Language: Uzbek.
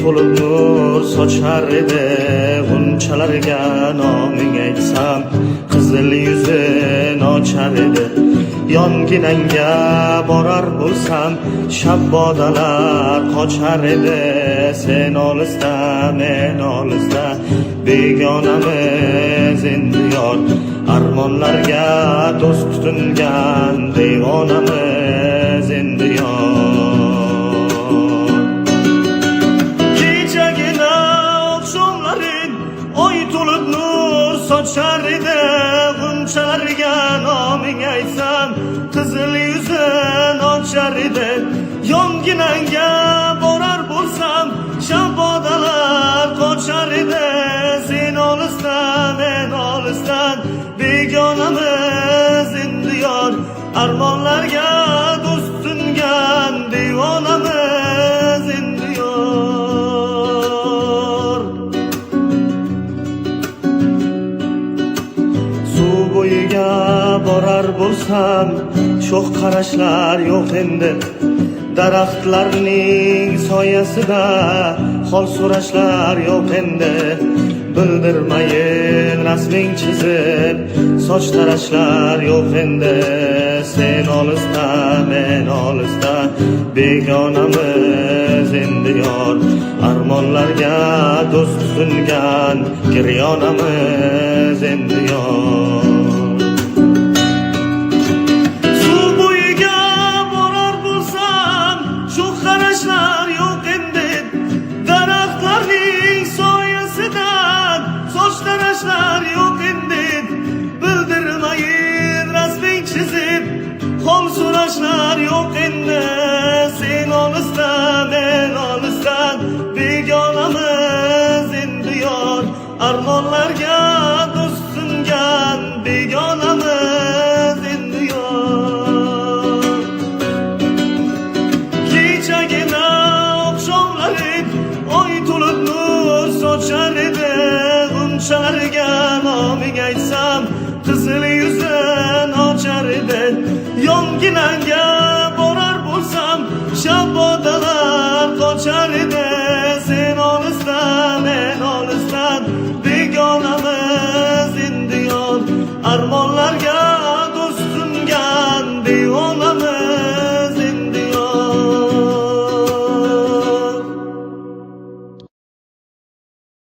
to'lib nur sochar edi. G'unchalarga noming aytsam, qizil yuzin ochar edi. Yonginangga borar bo'lsam, shabbodalar qochar edi. Sen olisda, men olisda, begonamiz endi yor. Armonlarga do'st tutingan devonamiz endi yor. Kechagina oqshomlarin oy to'lib nur sochar edi. G'unchalarga noming aytsam, qizil yuzin ochar edi. Yonginangga borar bo'lsam, shabbodalar qochar edi. Sen olisdan, men olisdan, begonamiz endi yor. Armonlarga do'st tutingan devonamiz endi yor. Suv bo'yiga borar bo'lsam, sho'x qarashlar yo'q endi. Daraxtlarning soyasida hol so'rashlar yo'q endi. Bildirmayin rasming chizib, soch tarashlar yo'q endi. Sen olisda, men olisda, begonamiz endi yor. Armonlarga do'st tutingan giryonamiz endi yor. Suv bo'yiga borar bo'lsam, sho'x qarashlar yo'q endi. Daraxtlarning soyasidan soch tarashlar yo'q endi. Bildirmayin rasming chizib, hol so'rashlar yo'q endi. Sen olisdan, men olisdan, begonamiz endi yor. Armonlarga do'st tutingan begonamiz endi yor. Kechagina oqshomlarin oy to'lib nur sochar edi. G'unchalarga noming aytsam, qizil yuzin ochar edi. Yonginangga borar bo'lsam, shabbodalar qochar edi.